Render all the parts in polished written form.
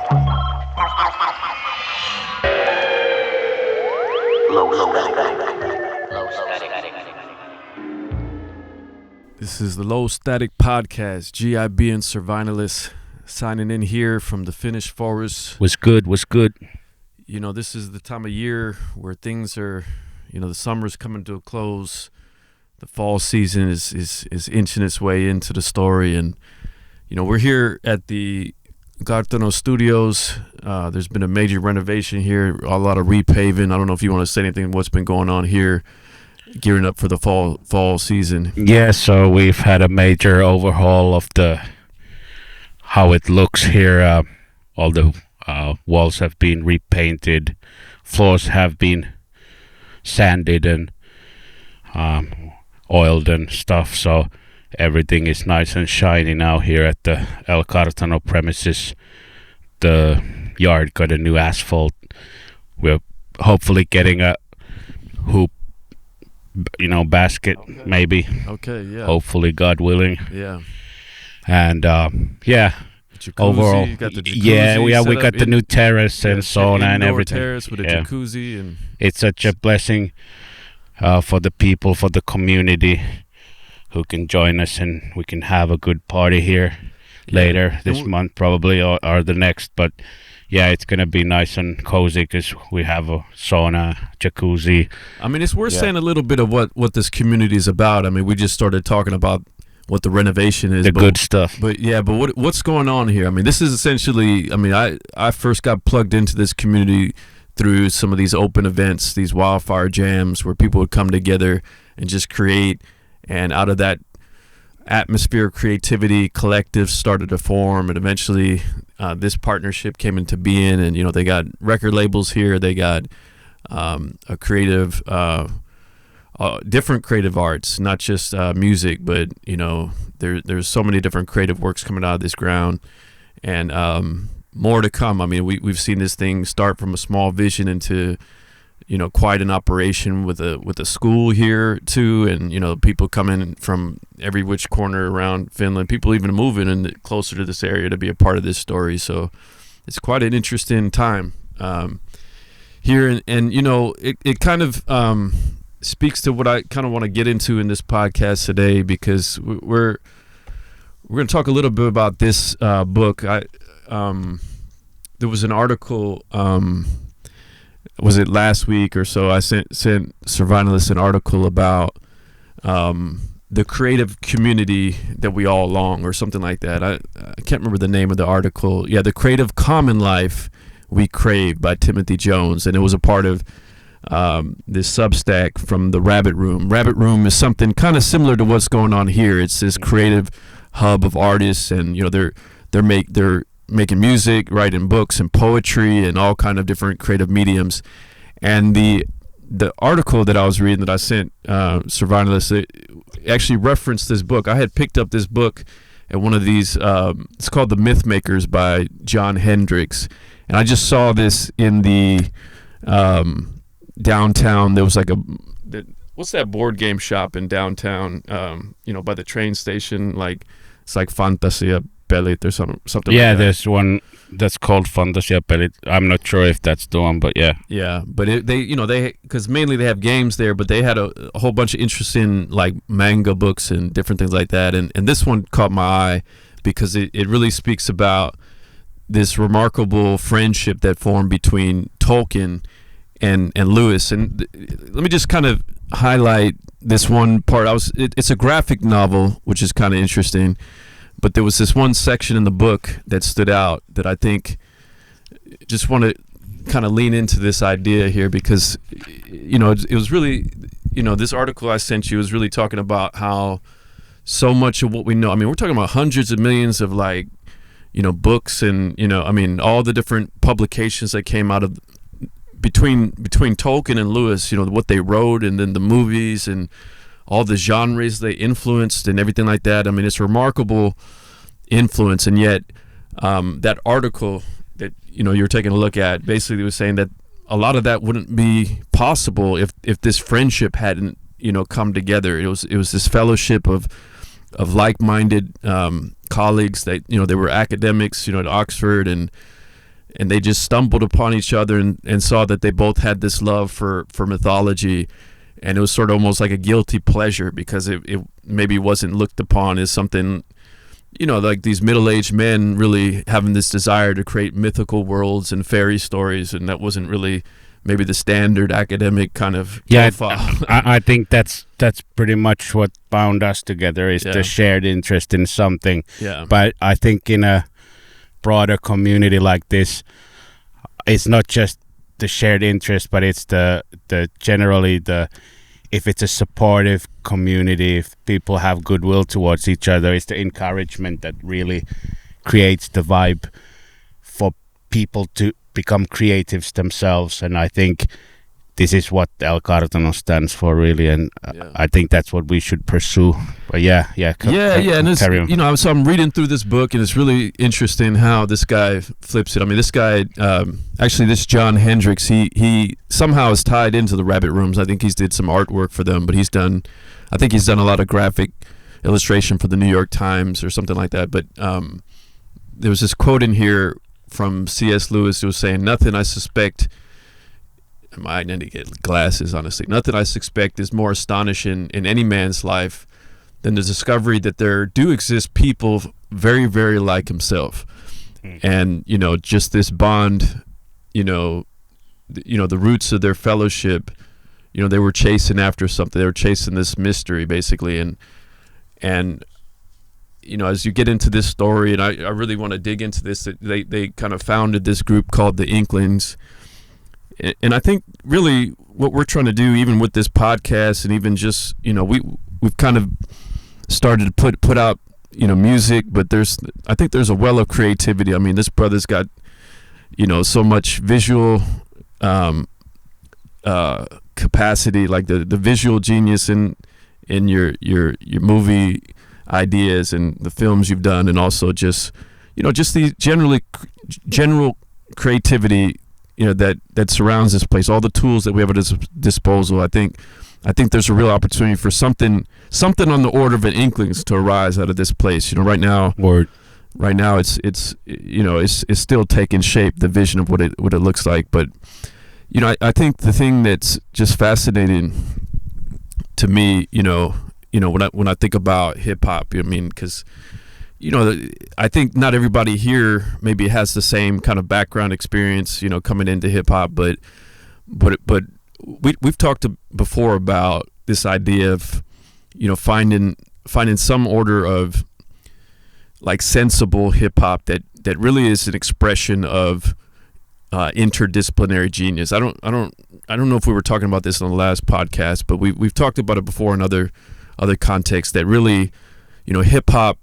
This is the Low Static Podcast, GIB and Survinalis signing in here from the Finnish forest. What's good? You know, this is the time of year where things are, the summer's coming to a close. The fall season is inching its way into the story. And, we're here at the Gartano Studios. There's been a major renovation here, a lot of repaving. I don't know if you want to say anything what's been going on here, gearing up for the fall season. Yeah, so we've had a major overhaul of how it looks here. All the walls have been repainted, floors have been sanded and oiled and stuff, so everything is nice and shiny now here at the El Cartano premises. The yard got a new asphalt. We're hopefully getting a hoop basket, okay. Maybe. Okay, yeah. Hopefully, God willing. Yeah. And jacuzzi, overall, you got the jacuzzi we got the new terrace and sauna and everything. Terrace with a jacuzzi, and it's such a blessing for the people, for the community, who can join us, and we can have a good party here later this month, probably, or the next. But yeah, it's going to be nice and cozy because we have a sauna, jacuzzi. I mean, it's worth saying a little bit of what this community is about. I mean, we just started talking about what the renovation is. Good stuff. But what's going on here? I mean, this is essentially, I first got plugged into this community through some of these open events, these wildfire jams where people would come together and just create. And out of that atmosphere, creativity, collectives started to form, and eventually this partnership came into being. And they got record labels here, they got a creative different creative arts, not just music, but there's so many different creative works coming out of this ground, and more to come. I mean, we've seen this thing start from a small vision into quite an operation with a school here too, and people coming from every which corner around Finland, people even moving in closer to this area to be a part of this story. So it's quite an interesting time here, and it kind of speaks to what I kind of want to get into in this podcast today, because we're going to talk a little bit about this book. There was an article, was it last week or so? I sent Survinalis an article about the creative community that we all long, or something like that. I can't remember the name of the article. Yeah, The Creative Common Life We Crave by Timothy Jones, and it was a part of this Substack from the Rabbit Room. Rabbit Room is something kind of similar to what's going on here. It's this creative hub of artists, and they're making music, writing books and poetry and all kind of different creative mediums. And the article that I was reading that I sent Survinalis actually referenced this book. I had picked up this book at one of these. It's called The Myth Makers by John Hendricks, and I just saw this in the downtown. There was like what's that board game shop in downtown, by the train station, it's like Fantasia Pelit or something like that. Yeah, there's one that's called Fantasia Pelit. I'm not sure if that's the one, but yeah. Yeah, but because mainly they have games there, but they had a whole bunch of interesting manga books and different things like that, and this one caught my eye because it really speaks about this remarkable friendship that formed between Tolkien and Lewis. And let me just kind of highlight this one part. It's a graphic novel, which is kind of interesting, but there was this one section in the book that stood out that I think just want to kind of lean into this idea here, because it was really, this article I sent you was really talking about how so much of what we know, we're talking about hundreds of millions of books and all the different publications that came out of between Tolkien and Lewis, what they wrote, and then the movies and all the genres they influenced and everything like that. It's remarkable influence, and yet that article that you're taking a look at basically was saying that a lot of that wouldn't be possible if this friendship hadn't come together. It was this fellowship of like-minded colleagues that they were academics at Oxford, and and they just stumbled upon each other and saw that they both had this love for mythology, and it was sort of almost like a guilty pleasure because it maybe wasn't looked upon as something, like these middle-aged men really having this desire to create mythical worlds and fairy stories, and that wasn't really maybe the standard academic kind of profile. I think that's pretty much what bound us together is the shared interest in something. Yeah. But I think in a broader community like this, it's not just the shared interest, but it's the generally if it's a supportive community, if people have goodwill towards each other, it's the encouragement that really creates the vibe for people to become creatives themselves. And I think this is what El Cartono stands for, really, and I think that's what we should pursue. But and it's, so I'm reading through this book, and it's really interesting how this guy flips it. I mean, this guy, actually, this John Hendricks, he somehow is tied into the Rabbit Rooms. I think he's did some artwork for them, but he's done a lot of graphic illustration for the New York Times or something like that. But there was this quote in here from C.S. Lewis who was saying, "Nothing I suspect." I need to get glasses, honestly. Nothing I suspect is more astonishing in any man's life than the discovery that there do exist people very, very like himself. And, just this bond, the roots of their fellowship, they were chasing after something. They were chasing this mystery, basically. And as you get into this story, and I really want to dig into this, they kind of founded this group called the Inklings. And I think really what we're trying to do, even with this podcast, and even just we've kind of started to put out music, but I think there's a well of creativity. I mean, this brother's got so much visual capacity, like the visual genius in your movie ideas and the films you've done, and also just the general creativity that surrounds this place, all the tools that we have at our disposal. I think there's a real opportunity for something on the order of an Inklings to arise out of this place. Right now it's still taking shape, the vision of what it looks like. But I think the thing that's just fascinating to me, when I think about hip hop, because I think not everybody here maybe has the same kind of background experience, coming into hip hop, but we've talked before about this idea of, finding some order of like sensible hip hop that really is an expression of interdisciplinary genius. I don't know if we were talking about this on the last podcast, but we've talked about it before in other contexts, that really, hip hop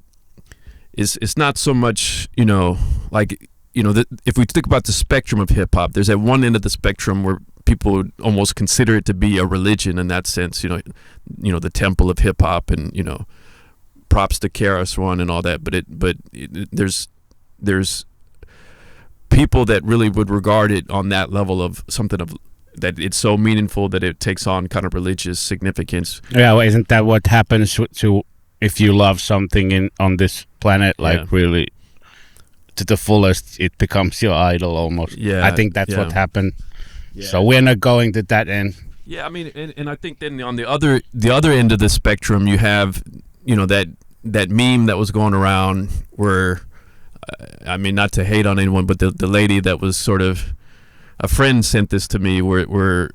is not so much, if we think about the spectrum of hip hop, there's at one end of the spectrum where people would almost consider it to be a religion in that sense, the temple of hip hop, and props to KRS-One and all that. But there's people that really would regard it on that level of something of that it's so meaningful that it takes on kind of religious significance. Yeah, well, isn't that what happens to if you love something on this planet, really to the fullest, it becomes your idol almost. Yeah, I think that's what happened. Yeah. So we're not going to that end. Yeah, I mean, and I think then on the other end of the spectrum, you have that meme that was going around where, I mean, not to hate on anyone, but the lady that was sort of, a friend sent this to me, where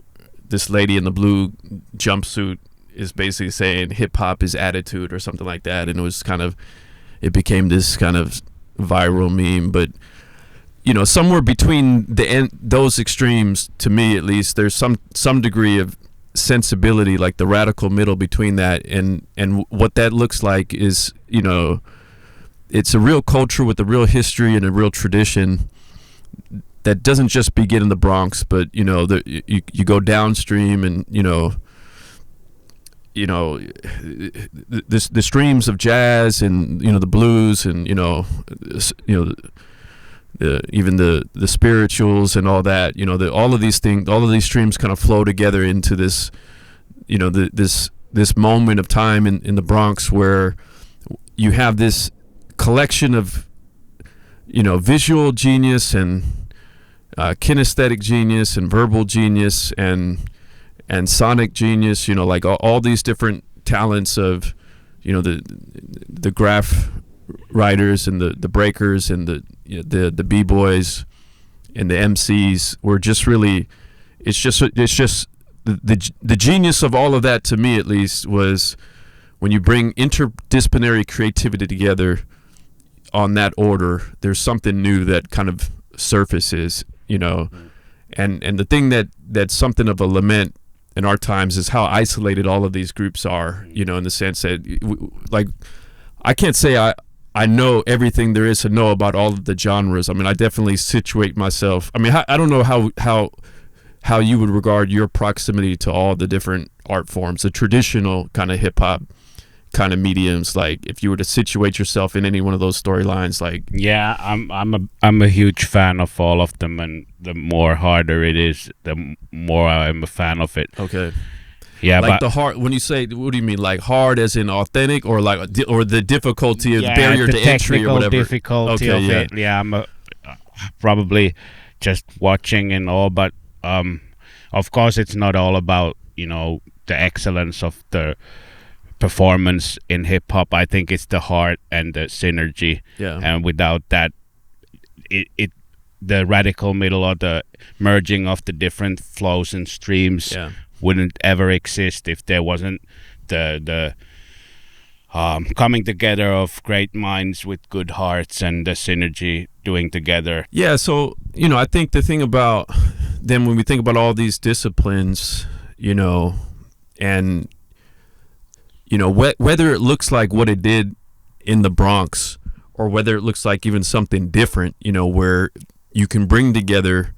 this lady in the blue jumpsuit is basically saying hip hop is attitude or something like that, and it became this kind of viral meme. But somewhere between those extremes, to me at least, there's some degree of sensibility, like the radical middle between that and what that looks like is, it's a real culture with a real history and a real tradition that doesn't just begin in the Bronx, but you go downstream, and the streams of jazz and the blues and even the spirituals and all that, all of these things, all of these streams kind of flow together into this this moment of time in the Bronx, where you have this collection of visual genius and kinesthetic genius and verbal genius and sonic genius, you know, like all these different talents of, you know, the graph writers and the breakers and the b-boys and the MCs were just really, it's just the genius of all of that, to me at least, was when you bring interdisciplinary creativity together on that order, there's something new that kind of surfaces, you know. And the thing that's something of a lament in our times is how isolated all of these groups are, you know, in the sense that, like, I can't say I know everything there is to know about all of the genres. I mean, I definitely situate myself. I mean, I don't know how you would regard your proximity to all the different art forms, the traditional kind of hip hop kind of mediums. Like, if you were to situate yourself in any one of those storylines, like, yeah, I'm a huge fan of all of them, and the more harder it is, the more I'm a fan of it. Okay. Yeah, like but the hard. When you say, what do you mean? Like hard as in authentic, or like or the difficulty of the barrier to entry or whatever? Difficulty of it. Yeah, I'm probably just watching and all, but of course it's not all about, you know, the excellence of the performance in hip hop. I think it's the heart and the synergy. Yeah. And without that, it the radical middle or the merging of the different flows and streams wouldn't ever exist if there wasn't the coming together of great minds with good hearts and the synergy doing together. Yeah, so, you know, I think the thing about then when we think about all these disciplines, you know, and, you know, whether it looks like what it did in the Bronx or whether it looks like even something different, you know, where you can bring together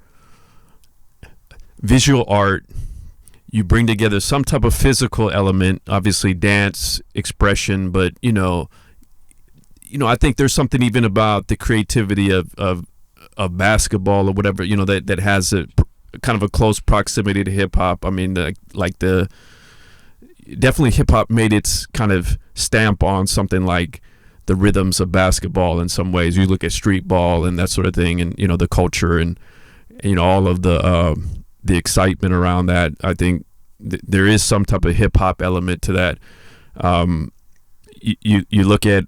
visual art, you bring together some type of physical element, obviously dance, expression, but, you know, I think there's something even about the creativity of basketball or whatever, you know, that has a kind of a close proximity to hip hop. I mean, definitely hip hop made its kind of stamp on something like the rhythms of basketball in some ways. You look at street ball and that sort of thing, and, you know, the culture and, you know, all of the excitement around that. I think there is some type of hip hop element to that. You look at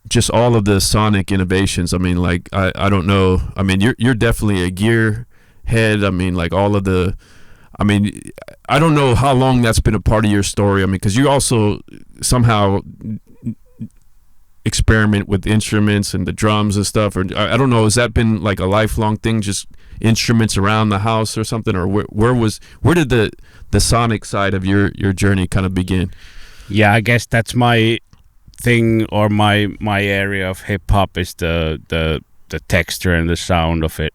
just all of the sonic innovations. I mean, like, I don't know. I mean, you're definitely a gear head. I mean, like, all of the, I mean, I don't know how long that's been a part of your story. I mean, because you also somehow experiment with instruments and the drums and stuff, or I don't know, has that been like a lifelong thing, just instruments around the house or something, or where did the sonic side of your journey kind of begin? Yeah, I guess that's my thing, or my area of hip hop is the texture and the sound of it.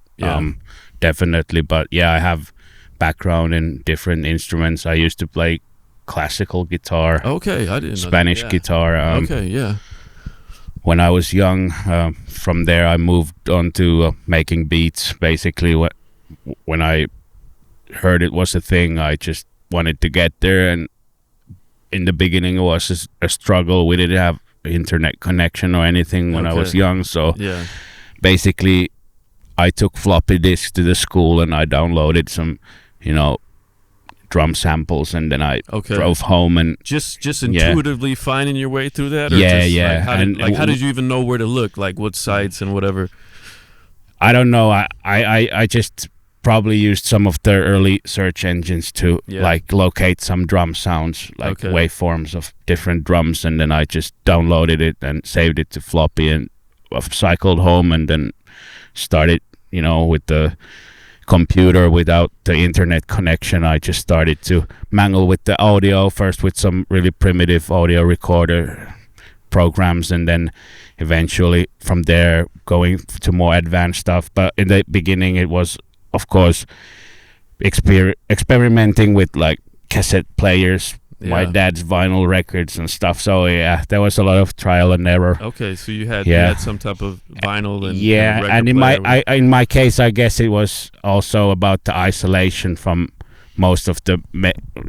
Definitely. But yeah, I have background in different instruments. I used to play classical guitar. Okay, I didn't know Spanish guitar. Okay, yeah. When I was young, from there I moved on to making beats. Basically, when I heard it was a thing, I just wanted to get there. And in the beginning, it was a struggle. We didn't have internet connection or anything when I was young. So basically, I took floppy disks to the school and I downloaded some, you know, drum samples, and then I drove home and just intuitively finding your way through that. Or how did you even know where to look? Like what sites and whatever? I don't know. I just probably used some of the early search engines to like locate some drum sounds, like waveforms of different drums, and then I just downloaded it and saved it to floppy, and cycled home, and then started, you know, with the computer without the internet connection. I just started to mangle with the audio first with some really primitive audio recorder programs, and then eventually from there going to more advanced stuff. But in the beginning it was, of course, experimenting with like cassette players, my dad's vinyl records and stuff. So yeah, there was a lot of trial and error. Okay, so you had some type of vinyl and and in my case, I guess it was also about the isolation from most of the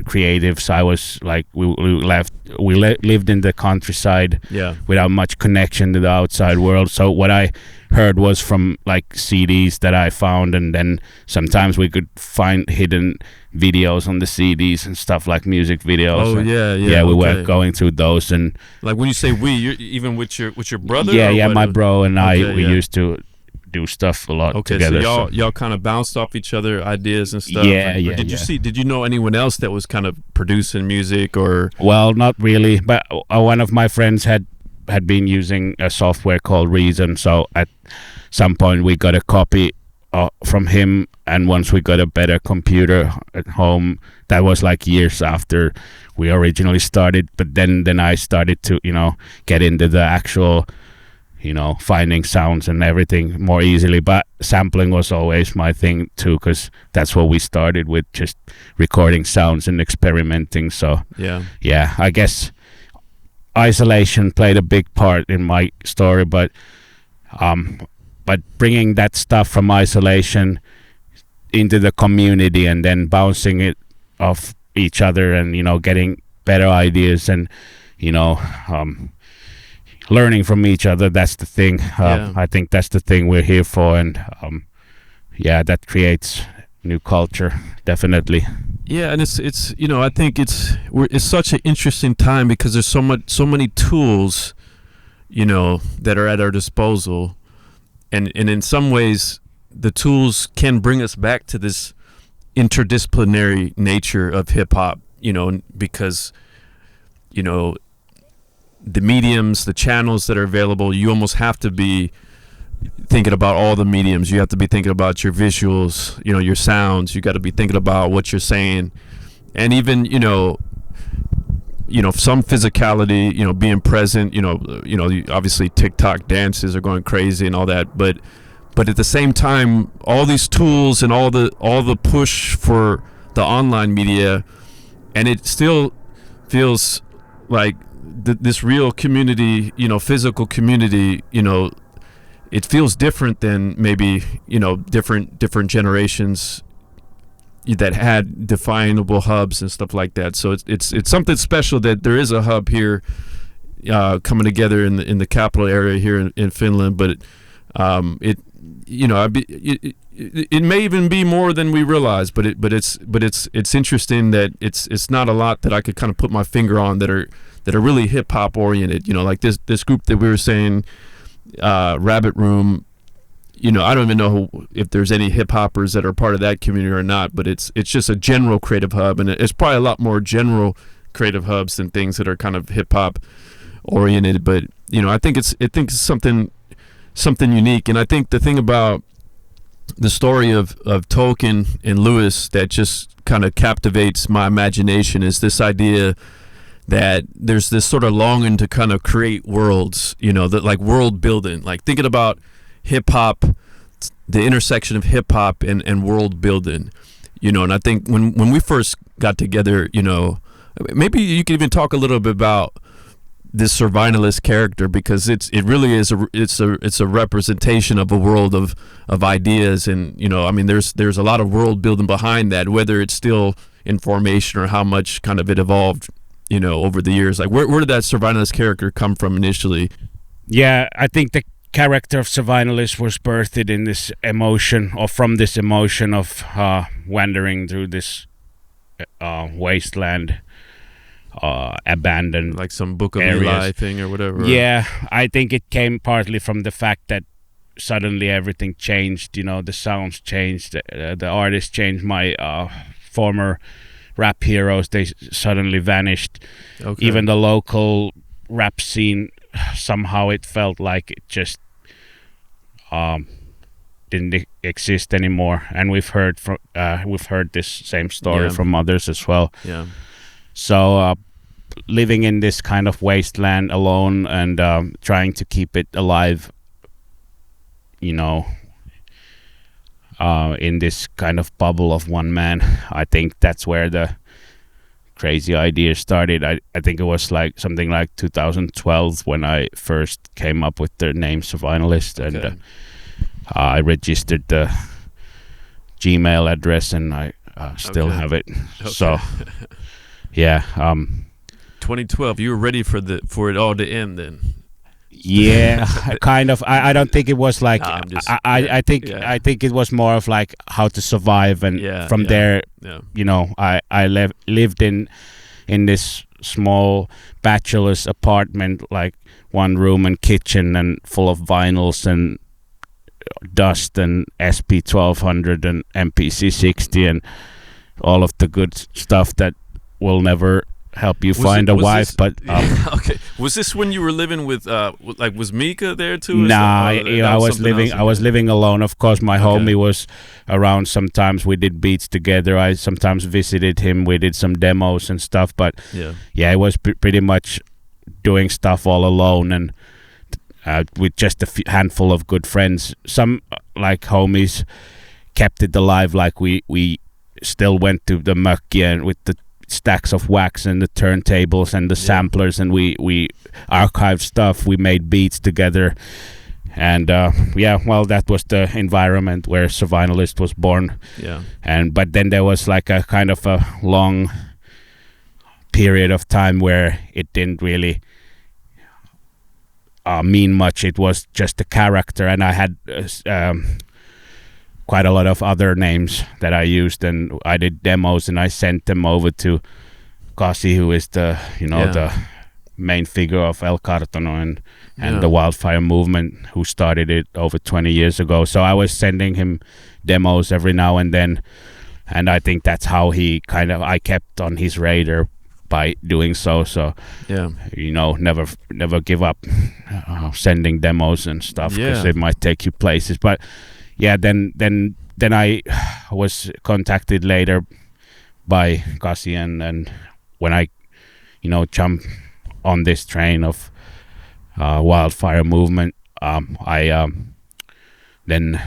creatives. I was like, we lived in the countryside, Yeah. without much connection to the outside world. So what I heard was from like CDs that I found, and then sometimes we could find hidden videos on the CDs and stuff, like music videos. Oh, And yeah. we were Okay. going through those. And Like when you say we, you're even with your brother? yeah, or what? my bro and Okay, we yeah. used to do stuff a lot Okay, together. so y'all kind of bounced off each other ideas and stuff. Yeah, Or yeah, Did you know anyone else that was kind of producing music or? Well, not really, but one of my friends had been using a software called Reason, so at some point we got a copy from him, and once we got a better computer at home, that was like years after we originally started. But then I started to get into the actual finding sounds and everything more easily. But sampling was always my thing too, because that's what we started with, just recording sounds and experimenting. So Yeah. I guess isolation played a big part in my story, but bringing that stuff from isolation into the community and then bouncing it off each other, and getting better ideas, and learning from each other, that's the thing. I think that's the thing we're here for, and that creates new culture, definitely. Yeah, and it's I think it's such an interesting time because there's so many tools, that are at our disposal, and in some ways the tools can bring us back to this interdisciplinary nature of hip hop, because the mediums, the channels that are available, you almost have to be thinking about all the mediums. You have to be thinking about your visuals, your sounds. You got to be thinking about what you're saying, and even some physicality, being present. Obviously TikTok dances are going crazy and all that, but at the same time, all these tools and all the push for the online media, and it still feels like this real community, physical community, it feels different than maybe different generations that had definable hubs and stuff like that. So it's something special that there is a hub here coming together in the capital area here in Finland. But it may even be more than we realize. But it's interesting that it's not a lot that I could kind of put my finger on that are really hip hop oriented. Like this group that we were saying, Rabbit Room. I don't even know if there's any hip hoppers that are part of that community or not, but it's just a general creative hub, and it's probably a lot more general creative hubs than things that are kind of hip hop oriented. But I think it's something unique, and I think the thing about the story of Tolkien and Lewis that just kind of captivates my imagination is this idea that there's this sort of longing to kind of create worlds, that like world building, like thinking about hip hop, the intersection of hip hop and world building, and I think when we first got together, maybe you could even talk a little bit about this survivalist character, because it really is it's a representation of a world of ideas, and there's a lot of world building behind that, whether it's still in formation or how much kind of it evolved over the years. Like where did that survivalist character come from initially? Yeah, I think the character of survivalist was birthed in this emotion, or from this emotion of wandering through this wasteland, abandoned, like some Book of areas. Eli thing or whatever. Yeah, I think it came partly from the fact that suddenly everything changed. The sounds changed, the artists changed. My former rap heroes, they suddenly vanished. Okay. Even the local rap scene, somehow it felt like it just didn't exist anymore. And we've heard this same story from others as well. Yeah. So living in this kind of wasteland alone, and trying to keep it alive, in this kind of bubble of one man, I think that's where the crazy idea started. I think it was like something like 2012 when I first came up with the name Survivalist, and I registered the Gmail address, and I still Okay. have it. Okay. So yeah, 2012. You were ready for it all to end then. yeah, kind of. I don't think it was like Nah, I'm just. I think Yeah. I think it was more of like how to survive, and Yeah, from yeah. there, Yeah. you know, I lived in this small bachelor's apartment, like one room and kitchen, and full of vinyls and dust and SP 1200 and MPC 60 and all of the good stuff that will never help you find a wife. This, but okay, was this when you were living with like was Mika there too? Or nah, something? I was something living. else I was again? living alone. Of course, my Okay. homie was around. Sometimes we did beats together. I sometimes visited him. We did some demos and stuff. But Yeah. yeah, I was pretty much doing stuff all alone and with just a handful of good friends. Some like homies kept it alive. Like we still went to the mökki and with the stacks of wax and the turntables and the samplers, and we archived stuff. We made beats together, and yeah, well, that was the environment where Survivalist was born. Yeah. But then there was like a kind of a long period of time where it didn't really mean much. It was just a character, and I had quite a lot of other names that I used, and I did demos and I sent them over to Kasi, who is the the main figure of El Cartono and the Wildfire movement, who started it over 20 years ago. So I was sending him demos every now and then, and I think that's how I kept on his radar by doing so. So Yeah. never give up sending demos and stuff, because it might take you places. But yeah, then I was contacted later by Kasi, and when I jump on this train of Wildfire movement, I then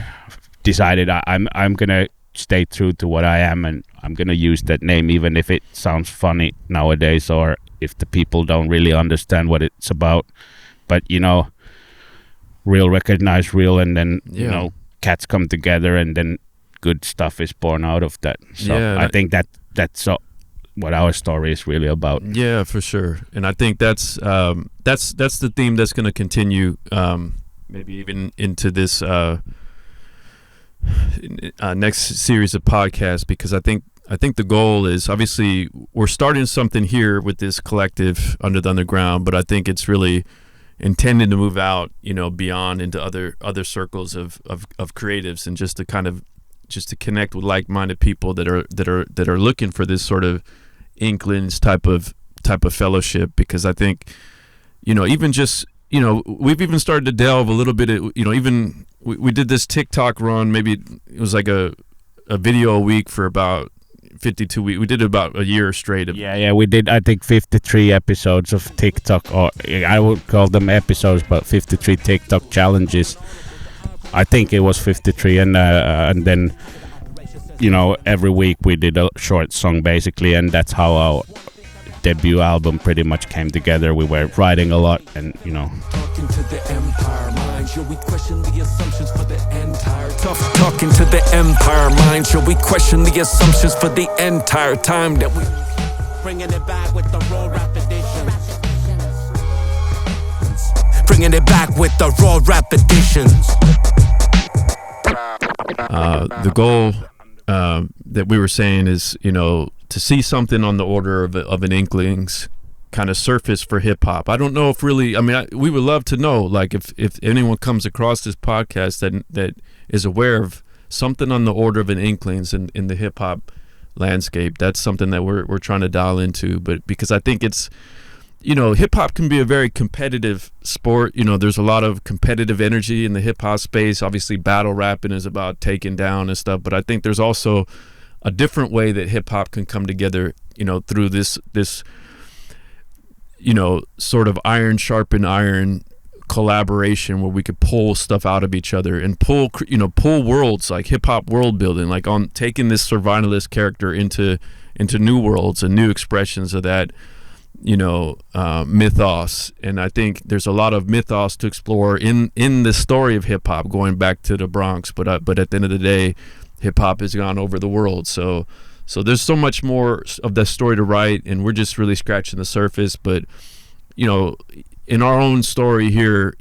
decided I'm gonna stay true to what I am, and I'm gonna use that name even if it sounds funny nowadays, or if the people don't really understand what it's about. But real recognize real, and then cats come together, and then good stuff is born out of that. So I think that's what our story is really about. Yeah, for sure. And I think that's the theme that's going to continue, maybe even into this next series of podcasts, because I think the goal is, obviously we're starting something here with this collective Under the Underground, but I think it's really intended to move out, beyond into other circles of creatives, and just to connect with like-minded people that are looking for this sort of Inklings type of fellowship. Because I think, even just, we've even started to delve a little bit at, even we did this TikTok run. Maybe it was like a video a week for about 52 weeks. We did it about a year straight. We did, I think, 53 episodes of TikTok, or I would call them episodes, but 53 TikTok challenges. I think it was 53, and then every week we did a short song basically, and that's how our debut album pretty much came together. We were writing a lot, and Talking to the empire mind, shall we question the assumptions for the entire tough talking to the empire mind, shall we question the assumptions for the entire time that we bringing it back with the raw rap editions, bringing it back with the raw rap editions. The goal that we were saying is, to see something on the order of an Inklings kind of surface for hip hop. I don't know if really, we would love to know, like, if anyone comes across this podcast that is aware of something on the order of an Inklings in the hip hop landscape. That's something that we're trying to dial into, but because I think it's, hip hop can be a very competitive sport. There's a lot of competitive energy in the hip hop space. Obviously, battle rapping is about taking down and stuff, but I think there's also a different way that hip hop can come together, through this sort of iron sharpen iron collaboration, where we could pull stuff out of each other and pull worlds, like hip hop world building, like on taking this survivalist character into new worlds and new expressions of that, mythos. And I think there's a lot of mythos to explore in the story of hip hop, going back to the Bronx. But at the end of the day, hip hop has gone over the world. So So there's so much more of that story to write, and we're just really scratching the surface. But in our own story here,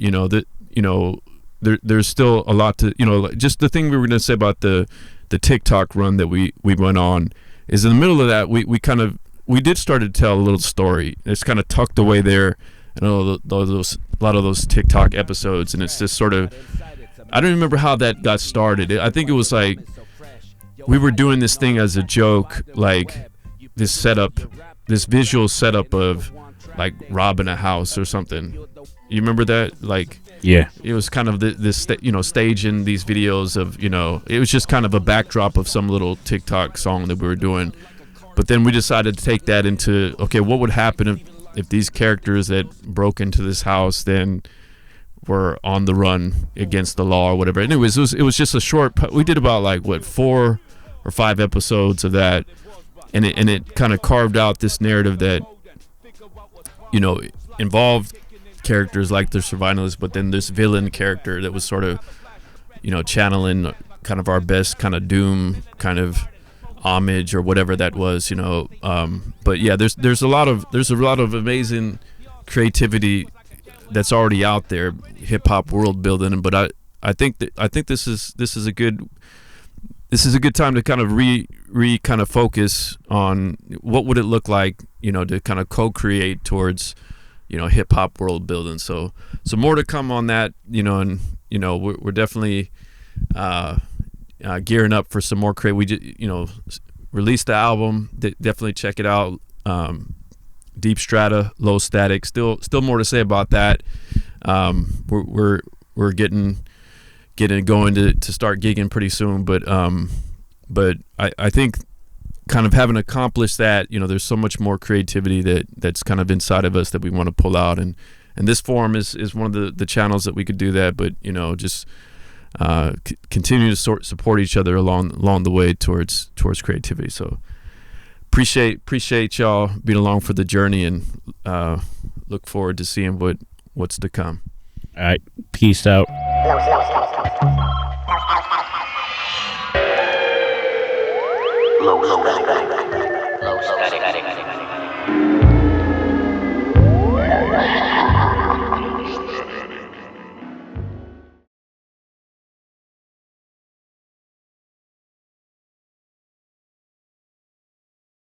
there's still a lot to, just the thing we were going to say about the TikTok run that we went on is in the middle of that, we did start to tell a little story. It's kind of tucked away there, and a lot of those TikTok episodes, and it's just sort of, I don't remember how that got started. I think it was like we were doing this thing as a joke, like this visual setup of like robbing a house or something. You remember that? Like, yeah, it was kind of this staging these videos of, it was just kind of a backdrop of some little TikTok song that we were doing. But then we decided to take that into, okay, what would happen if these characters that broke into this house then were on the run against the law or whatever. Anyways, it was just a short, we did about like 4 or 5 episodes of that, and it kind of carved out this narrative that involved characters like the survivalists, but then this villain character that was sort of channeling kind of our best kind of doom kind of homage or whatever that was, but yeah, there's a lot of amazing creativity that's already out there, hip hop world building. But I think this is a good time to kind of kind of focus on what would it look like, to kind of co-create towards hip hop world building. So more to come on that, and we're definitely gearing up for some more we just released the album. Definitely check it out. Deep Strata, Low Static. Still more to say about that. We're getting going to start gigging pretty soon, but I think kind of having accomplished that, there's so much more creativity that's kind of inside of us that we want to pull out, and this forum is one of the channels that we could do that. But just continue to support each other along the way towards creativity. So appreciate y'all being along for the journey, and look forward to seeing what's to come. All right, peace out. Low static.